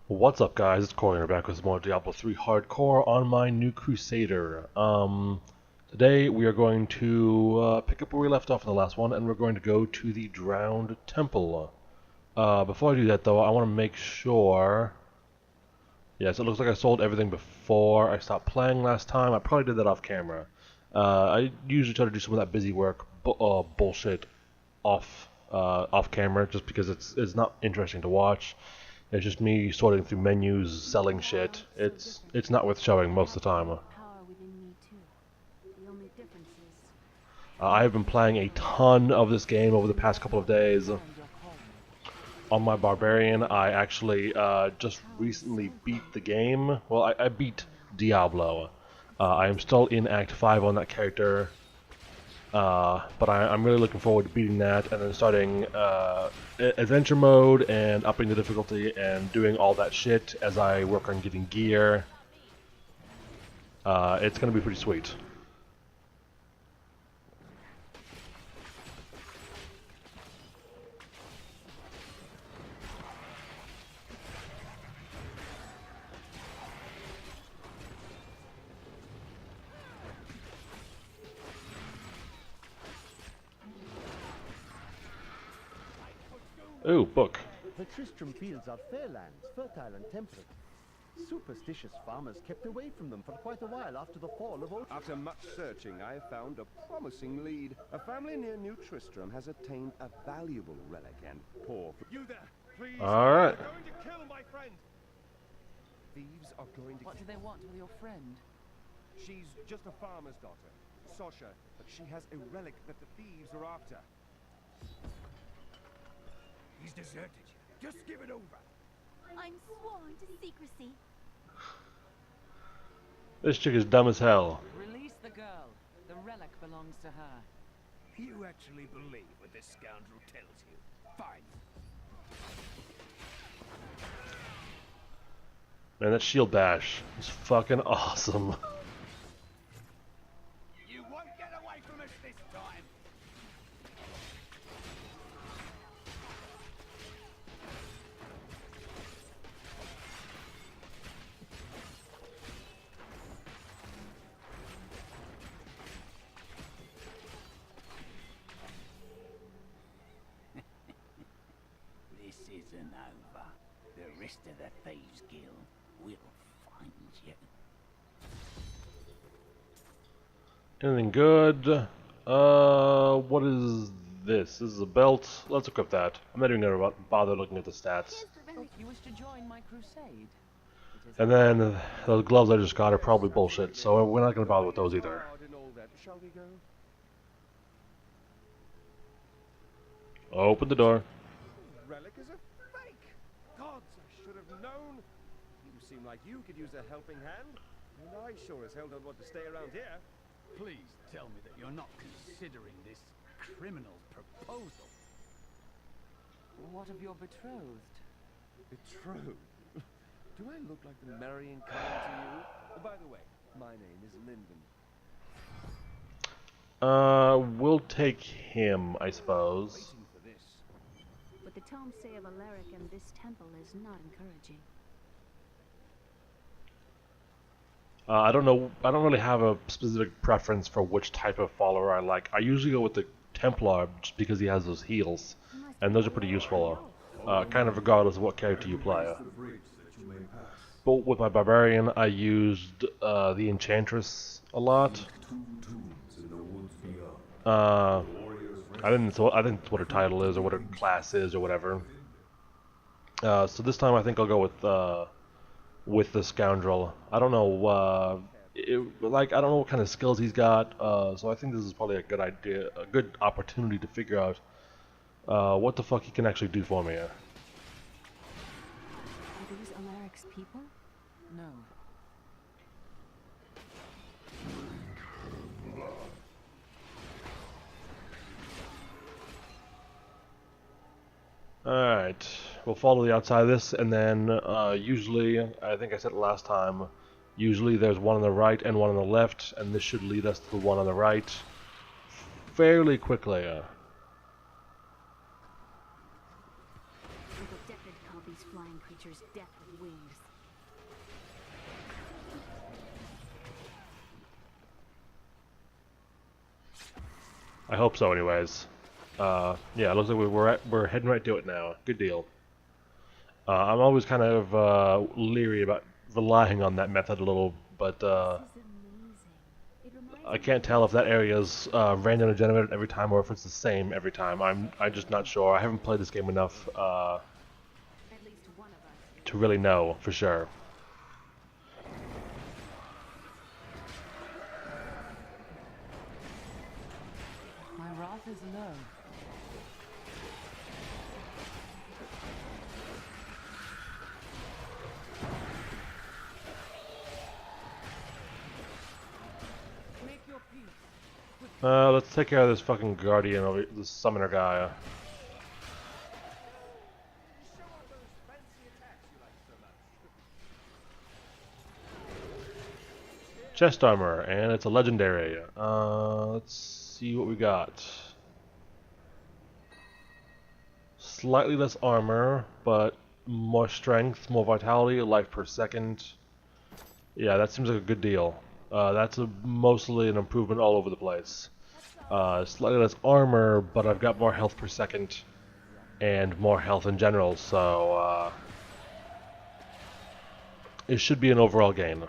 What's up, guys? It's Corey back with some more Diablo 3 Hardcore on my new Crusader. Today we are going to pick up where we left off in the last one, and we're going to go to the Drowned Temple. Before I do that, though, I want to make sure... Yes, it looks like I sold everything before I stopped playing last time. I probably did that off camera. I usually try to do some of that busy work bullshit off camera, just because it's not interesting to watch. It's just me sorting through menus, selling shit. It's not worth showing most of the time. I have been playing a ton of this game over the past couple of days. On my Barbarian, I actually just recently beat the game. Well, I beat Diablo. I am still in Act 5 on that character. But I'm really looking forward to beating that and then starting adventure mode and upping the difficulty and doing all that shit as I work on getting gear. It's going to be pretty sweet. Ooh, book. The Tristram fields are fair lands, fertile and temperate. Superstitious farmers kept away from them for quite a while after the fall of old... After much searching, I have found a promising lead. A family near New Tristram has obtained a valuable relic and poor... You there, please. Alright. They're going to kill my friend. Thieves are going to... What do they want with your friend? She's just a farmer's daughter, Sasha, but she has a relic that the thieves are after. He's deserted you. Just give it over. I'm sworn to secrecy. This chick is dumb as hell. Release the girl. The relic belongs to her. You actually believe what this scoundrel tells you. Fine. Man, that shield bash is fucking awesome. You won't get away from us this time. This isn't over. The rest of the Thieves Guild will find you. Anything good? What is this? This is a belt. Let's equip that. I'm not even gonna bother looking at the stats. You wish to join my crusade? And then those gloves I just got are probably bullshit, so we're not gonna bother with those either. And all that. Shall we go? Open the door. Relic is a fake. Gods, I should have known. You seem like you could use a helping hand. And I sure as hell don't want to stay around here. Please tell me that you're not considering this criminal proposal. What of your betrothed? Betrothed? Do I look like the marrying kind to you? Oh, by the way, my name is Lyndon. We'll take him, I suppose. Waiting for this. What the tomes say of Alaric and this temple is not encouraging. I don't know. I don't really have a specific preference for which type of follower I like. I usually go with the Templar just because he has those heals, and those are pretty useful, kind of regardless of what character you play. But with my Barbarian, I used the Enchantress a lot. I think it's what her title is, or what her class is, or whatever. So this time I think I'll go with the Scoundrel. I don't know, I don't know what kind of skills he's got. So I think this is probably a good idea, a good opportunity to figure out what the fuck he can actually do for me. Are these Alaric's people? No. Alright, we'll follow the outside of this, and then usually, I think I said it last time, usually there's one on the right and one on the left, and this should lead us to the one on the right fairly quickly. Uncle Deckard called these flying creatures death with wings. I hope so, anyways. Yeah, it looks like we're heading right to it now. Good deal. I'm always kind of leery about relying on that method a little, but This is amazing. It reminds I me can't of tell if that Crusader. area is randomly generated every time or if it's the same every time. I'm just not sure. I haven't played this game enough At least one of us. to really know for sure. My wrath is low. Make your peace. Let's take care of this fucking guardian over this summoner guy. Show off those fancy attacks you like so much. Chest armor, and it's a legendary. Let's see what we got. Slightly less armor, but more strength, more vitality, life per second. Yeah, that seems like a good deal. That's mostly an improvement all over the place. Slightly less armor, but I've got more health per second, and more health in general, so it should be an overall gain.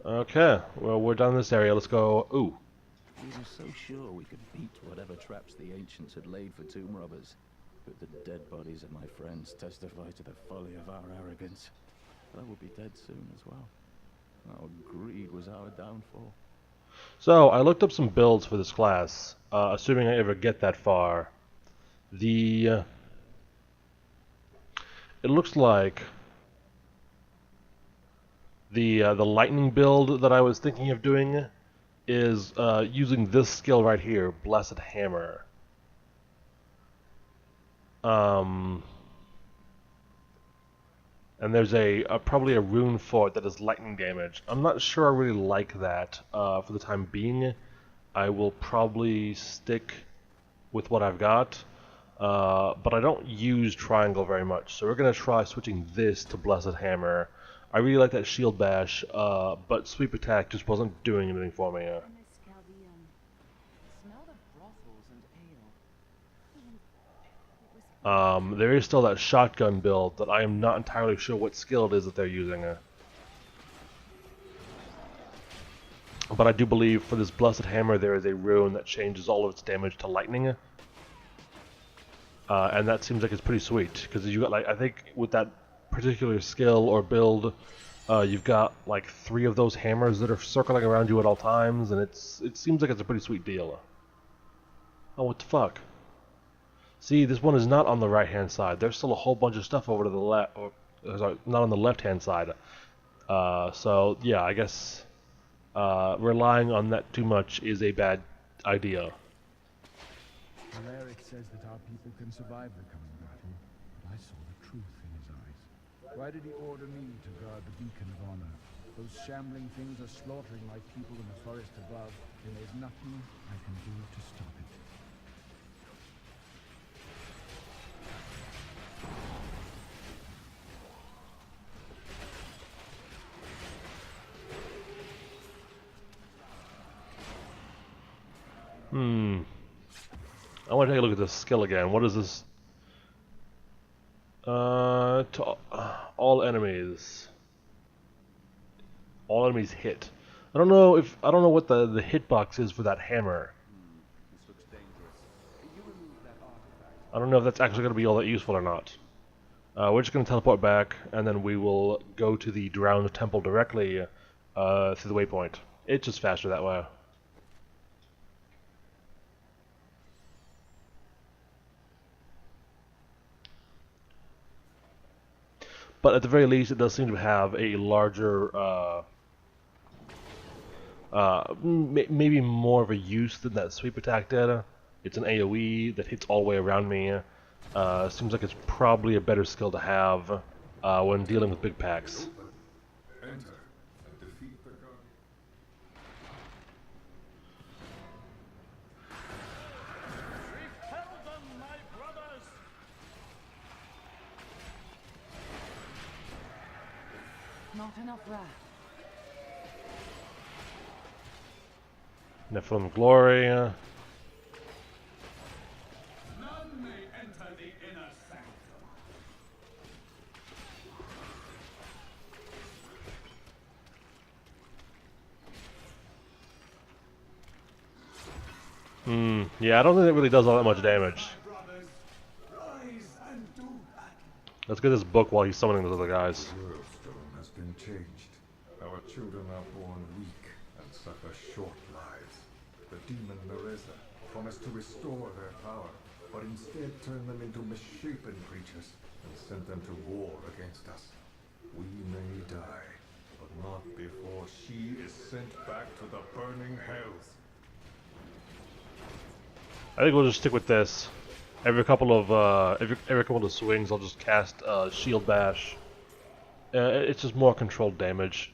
Okay, well, we're done in this area. Let's go. Ooh. We were so sure we could beat whatever traps the ancients had laid for tomb robbers. But the dead bodies of my friends testify to the folly of our arrogance. I will be dead soon as well. Our greed was our downfall. So, I looked up some builds for this class, assuming I ever get that far. It looks like the lightning build that I was thinking of doing is using this skill right here, Blessed Hammer. And there's probably a rune for it that does lightning damage. I'm not sure I really like that for the time being. I will probably stick with what I've got, but I don't use triangle very much, so we're going to try switching this to Blessed Hammer. I really like that shield bash, but sweep attack just wasn't doing anything for me. Smell the brothels and ale. There is still that shotgun build that I am not entirely sure what skill it is that they're using. But I do believe for this Blessed Hammer there is a rune that changes all of its damage to lightning. And that seems like it's pretty sweet, because you got, like, I think with that particular skill or build, you've got like 3 of those hammers that are circling around you at all times, and it seems like it's a pretty sweet deal. Oh, what the fuck? See, this one is not on the right hand side. There's still a whole bunch of stuff over to the left, or sorry, not on the left hand side. So yeah, I guess relying on that too much is a bad idea. Alaric says that our people can survive the coming battle, but I saw the truth in his eyes. Why did he order me to guard the beacon of honor? Those shambling things are slaughtering my people in the forest above, and there's nothing I can do to stop it. I want to take a look at this skill again. What is this? To all enemies. All enemies hit. I don't know what the hitbox is for that hammer. This looks dangerous. You remove that artifact. I don't know if that's actually going to be all that useful or not. We're just going to teleport back, and then we will go to the drowned temple directly through the waypoint. It's just faster that way. But at the very least, it does seem to have a larger, maybe more of a use than that sweep attack did. It's an AoE that hits all the way around me. Seems like it's probably a better skill to have when dealing with big packs. Not enough wrath. Nephilim glory. None may enter the inner sanctum. Yeah, I don't think it really does all that much damage. Brothers, rise and do battle. Let's get this book while he's summoning those other guys. The world stone has been changed. Our children are born weak and suffer short lives. The demon Nereza promised to restore their power, but instead turned them into misshapen creatures and sent them to war against us. We may die, but not before she is sent back to the burning hells. I think we'll just stick with this. Every couple of swings, I'll just cast Shield Bash. It's just more controlled damage.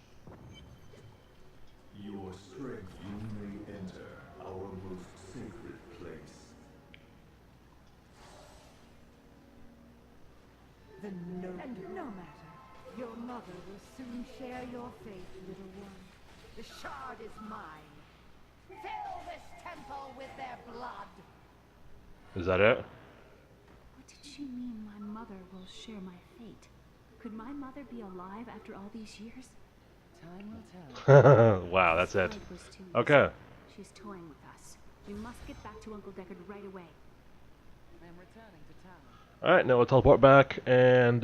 Your strength, you may enter our most sacred place. And no matter, your mother will soon share your fate, little one. The shard is mine. Fill this temple with their blood. Is that it? What did she mean my mother will share my fate? Could my mother be alive after all these years? Time will tell. Wow, that's it. Pride was too Okay. easy. She's toying with us. We must get back to Uncle Deckard right away. I am returning to town. Alright, now we'll teleport back and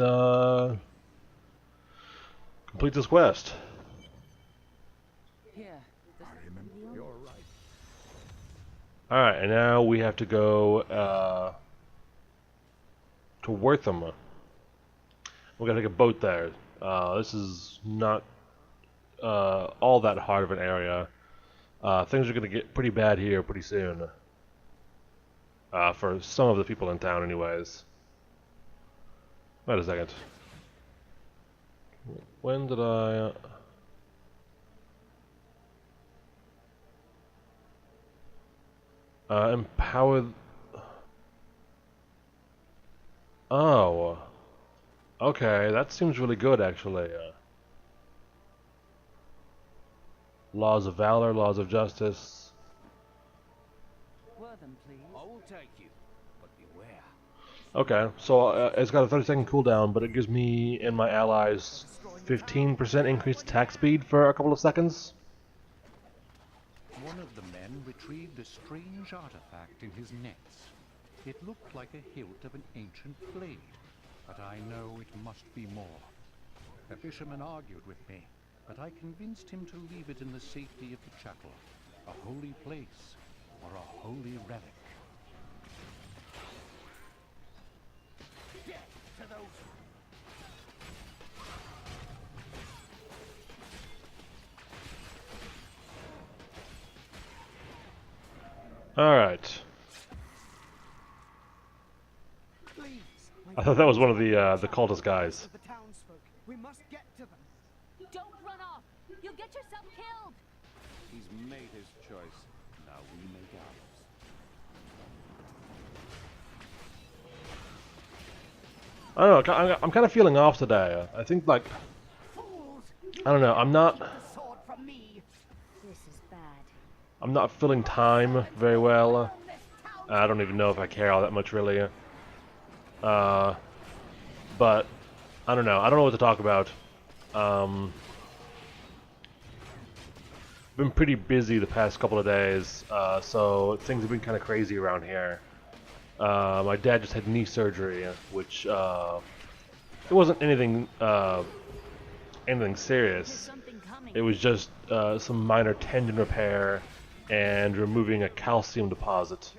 complete this quest. Here. You're right. Alright, and now we have to go to Wortham. We're gonna take a boat there. This is not all that hard of an area. Things are gonna get pretty bad here pretty soon. For some of the people in town anyways. Wait a second. When did I... empower... Oh. Okay, that seems really good actually. Laws of valor, laws of justice. Wortham, please. I will take you, but beware. Okay, so it's got a 30-second cooldown, but it gives me and my allies 15% increased attack speed for a couple of seconds. One of the men retrieved a strange artifact in his nets. It looked like a hilt of an ancient blade, but I know it must be more. The fisherman argued with me, but I convinced him to leave it in the safety of the chapel, a holy place, or a holy relic. Get to those. Alright. I thought that was one of the cultist guys. The townsfolk. We must get to them. Don't run off! You'll get yourself killed! He's made his choice. Now we make ours. I don't know, I'm kind of feeling off today. I think, like... I don't know, I'm not... This is bad. I'm not filling time very well. I don't even know if I care all that much, really. But I don't know. I don't know what to talk about. Been pretty busy the past couple of days, so things have been kind of crazy around here. My dad just had knee surgery, which it wasn't anything serious. It was just some minor tendon repair and removing a calcium deposit.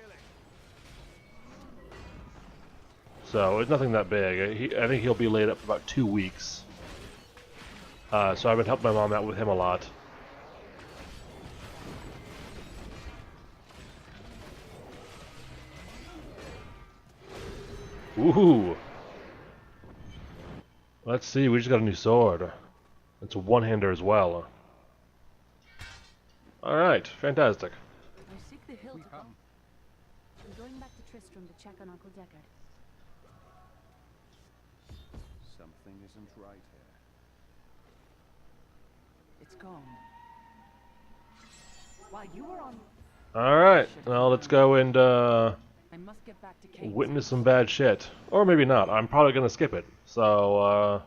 So it's nothing that big. I think he'll be laid up for about 2 weeks. So I've been helping my mom out with him a lot. Ooh. Let's see, we just got a new sword. It's a one-hander as well. Alright, fantastic. I seek the hilt. I'm going back to Tristram to check on Uncle Deckard. Something isn't right here. It's gone. While you were on... Alright, well, let's go and I must get back to Kane's witness house. some bad shit. Or maybe not. I'm probably gonna skip it. So,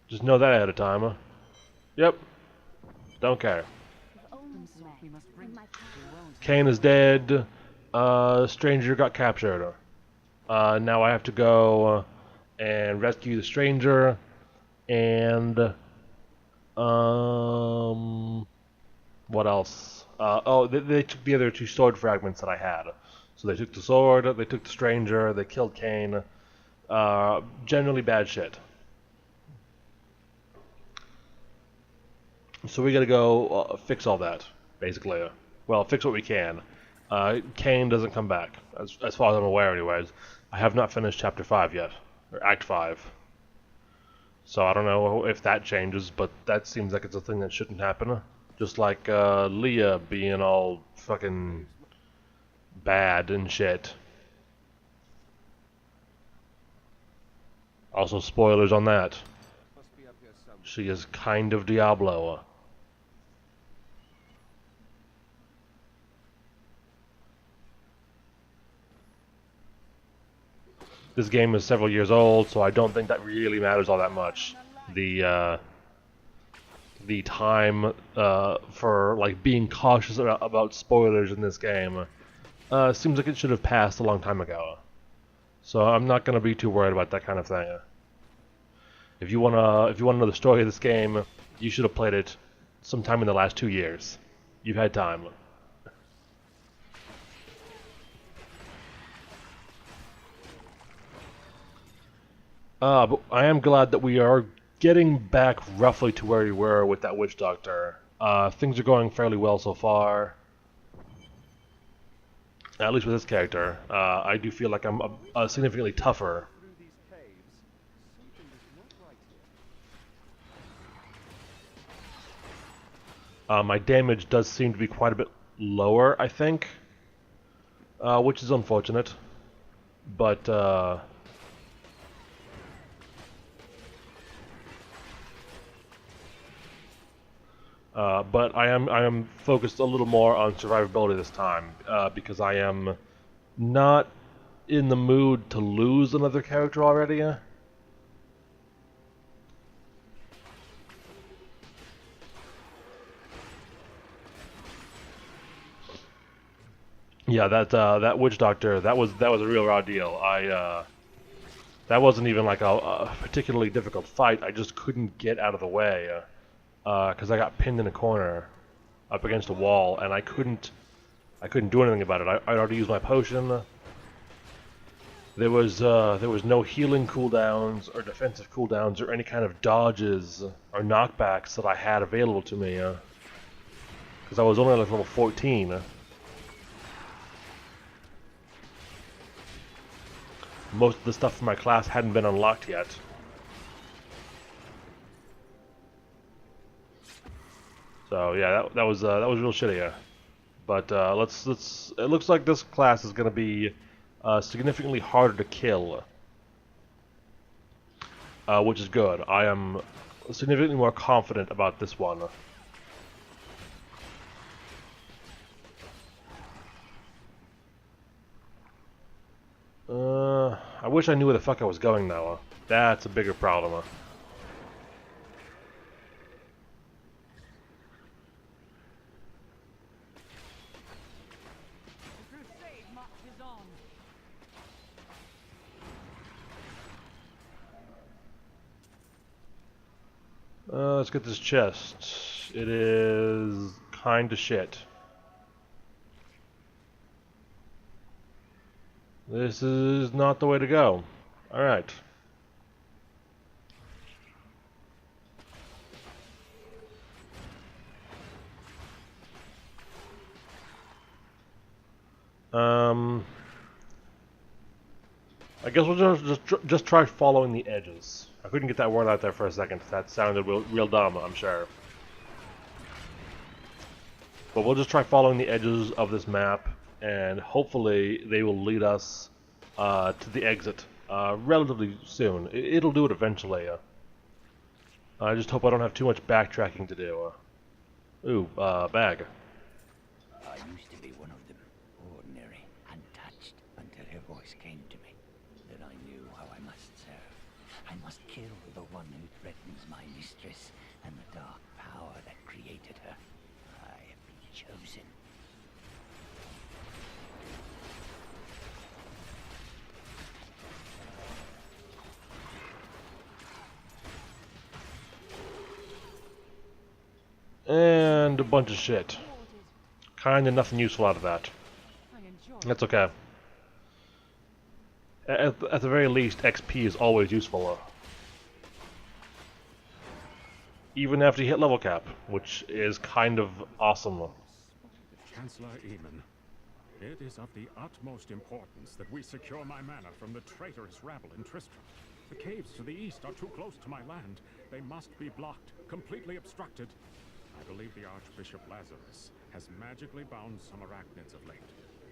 just know that ahead of time, huh? Yep. Don't care. We must bring. We won't. Kane is dead. Stranger got captured. Now I have to go and rescue the stranger. And, what else? They took the other 2 sword fragments that I had. So they took the sword, they took the stranger, they killed Kane. Generally bad shit. So we gotta go fix all that, basically. Well, fix what we can. Kane doesn't come back, as far as I'm aware anyways. I have not finished Chapter 5 yet, or Act 5. So I don't know if that changes, but that seems like it's a thing that shouldn't happen. Just like Leah being all fucking bad and shit. Also, spoilers on that. She is kind of Diablo. This game is several years old, so I don't think that really matters all that much. The time for like being cautious about spoilers in this game seems like it should have passed a long time ago. So I'm not gonna be too worried about that kind of thing. If you wanna know the story of this game, you should have played it sometime in the last 2 years. You've had time. But I am glad that we are getting back roughly to where we were with that witch doctor. Things are going fairly well so far. At least with this character. I do feel like I'm significantly tougher. My damage does seem to be quite a bit lower, I think. Which is unfortunate. But, but I am focused a little more on survivability this time, because I am not in the mood to lose another character already. Yeah, that witch doctor, that was a real raw deal. That wasn't even like a particularly difficult fight. I just couldn't get out of the way. Because I got pinned in a corner up against a wall, and I couldn't do anything about it. I'd already used my potion. There was no healing cooldowns or defensive cooldowns or any kind of dodges or knockbacks that I had available to me. Because I was only like level 14. Most of the stuff for my class hadn't been unlocked yet. So yeah, that was real shitty. But it looks like this class is gonna be significantly harder to kill, which is good. I am significantly more confident about this one. I wish I knew where the fuck I was going now. That's a bigger problem. Let's get this chest. It is kinda shit. This is not the way to go. Alright. I guess we'll just try following the edges. I couldn't get that word out there for a second. That sounded real dumb, I'm sure. But we'll just try following the edges of this map, and hopefully they will lead us to the exit relatively soon. It'll do it eventually. I just hope I don't have too much backtracking to do. Ooh, bag. I used to be one of them, ordinary, untouched, until her voice came to me. Then I knew how I must serve. I must kill the one who threatens my mistress and the dark power that created her. I have been chosen. And a bunch of shit. Kinda nothing useful out of that. That's okay. At the very least, XP is always useful. Even after you hit level cap, which is kind of awesome. Chancellor Eamon, it is of the utmost importance that we secure my manor from the traitorous rabble in Tristram. The caves to the east are too close to my land. They must be blocked, completely obstructed. I believe the Archbishop Lazarus has magically bound some arachnids of late.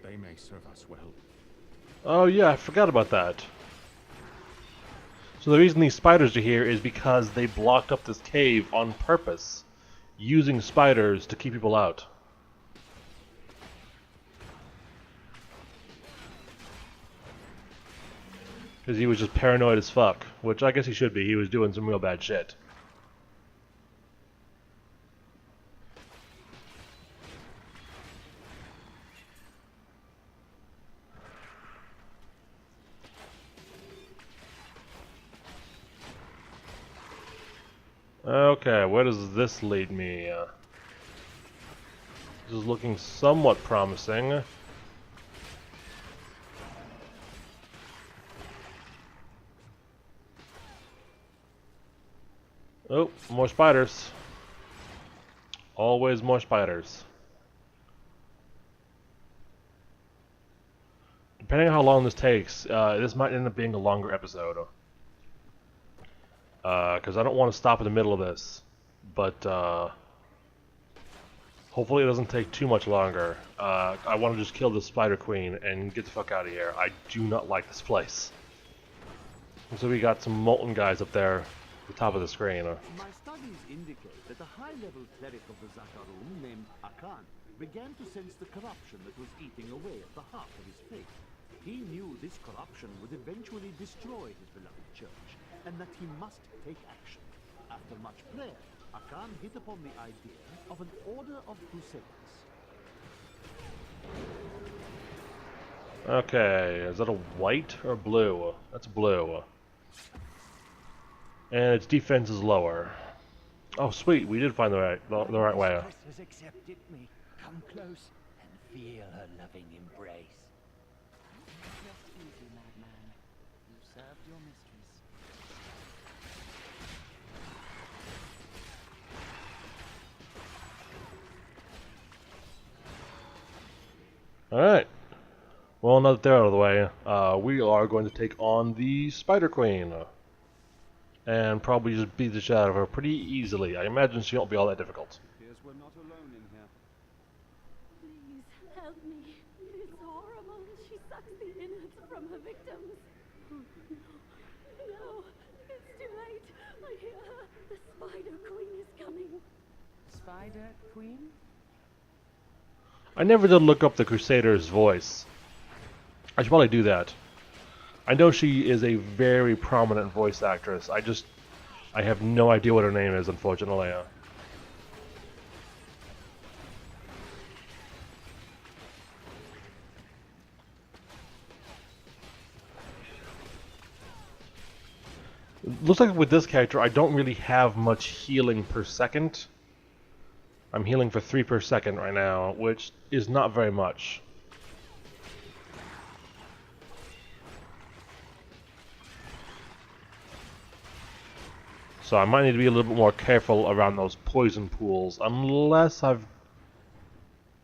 They may serve us well. Oh yeah, I forgot about that. So the reason these spiders are here is because they blocked up this cave on purpose, using spiders to keep people out. Because he was just paranoid as fuck, which I guess he should be. He was doing some real bad shit. Okay, where does this lead me? This is looking somewhat promising. Oh, more spiders. Always more spiders. Depending on how long this takes, this might end up being a longer episode. Because I don't want to stop in the middle of this. But, hopefully it doesn't take too much longer. I want to just kill the Spider Queen and get the fuck out of here. I do not like this place. And so we got some molten guys up there at the top of the screen. My studies indicate that a high-level cleric of the Zakarum named Akan began to sense the corruption that was eating away at the heart of his faith. He knew this corruption would eventually destroy his beloved church, and that he must take action. After much prayer, Akan hit upon the idea of an order of Crusaders. Okay, is that a white or blue? That's blue. And its defense is lower. Oh sweet, we did find the right way. Has accepted me. Come close and feel her loving embrace. Rest easy, madman. You served your mistress. Alright. Well, now that they're out of the way, we are going to take on the Spider Queen. And probably just beat the shit out of her pretty easily. I imagine she won't be all that difficult. Appears we're not alone in here. Please, help me. It's horrible. She sucks the innards from her victims. No, it's too late. I hear her. The Spider Queen is coming. Spider Queen? I never did look up the Crusader's voice. I should probably do that. I know she is a very prominent voice actress. I have no idea what her name is, unfortunately. Looks like with this character, I don't really have much healing per second. I'm healing for 3 per second right now, which is not very much. So I might need to be a little bit more careful around those poison pools, unless I've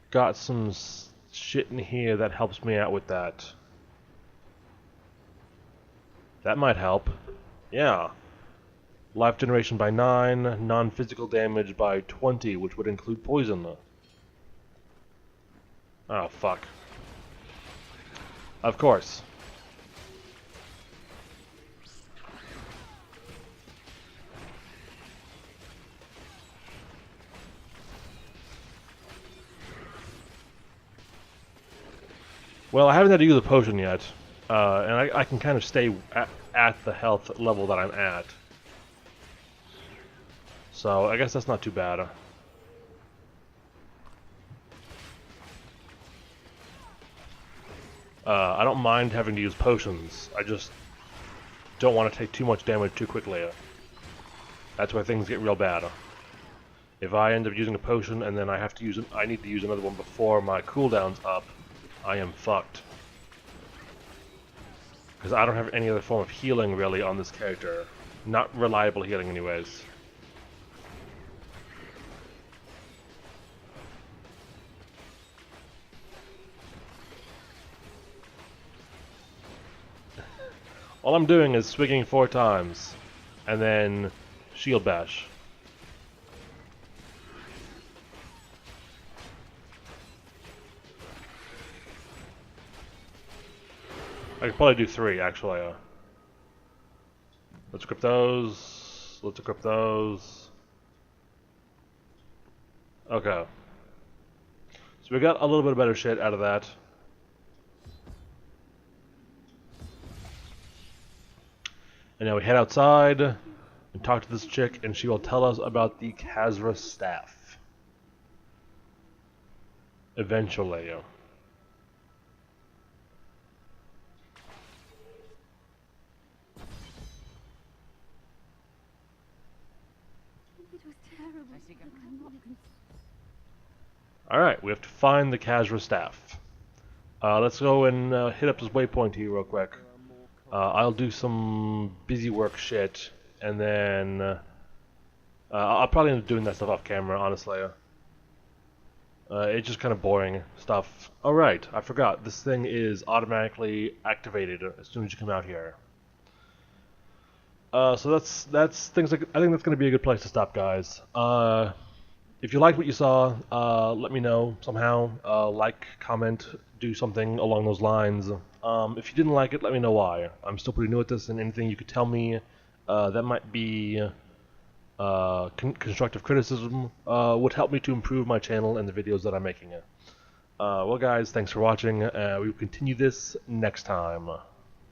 got some shit in here that helps me out with that. That might help. Yeah. Life generation by 9, non-physical damage by 20, which would include poison. Oh, fuck. Of course. Well, I haven't had to use a potion yet, and I can kind of stay at the health level that I'm at. So I guess that's not too bad. I don't mind having to use potions. I just don't want to take too much damage too quickly. That's where things get real bad. If I end up using a potion and then I need to use another one before my cooldown's up, I am fucked. Because I don't have any other form of healing really on this character. Not reliable healing anyways. All I'm doing is swinging 4 times, and then shield bash. I could probably do 3, actually. Let's equip those. Let's equip those. Okay. So we got a little bit better shit out of that. And now we head outside and talk to this chick, and she will tell us about the Khazra staff. Eventually. Alright, we have to find the Khazra staff. Let's go and hit up this waypoint here real quick. I'll do some busy work shit, and then I'll probably end up doing that stuff off camera, honestly. It's just kind of boring stuff. Oh right, I forgot. This thing is automatically activated as soon as you come out here. So that's things like I think that's going to be a good place to stop, guys. If you liked what you saw, let me know somehow. Like, comment, do something along those lines. If you didn't like it, let me know why. I'm still pretty new at this, and anything you could tell me that might be constructive criticism would help me to improve my channel and the videos that I'm making. Well, guys, thanks for watching. We will continue this next time.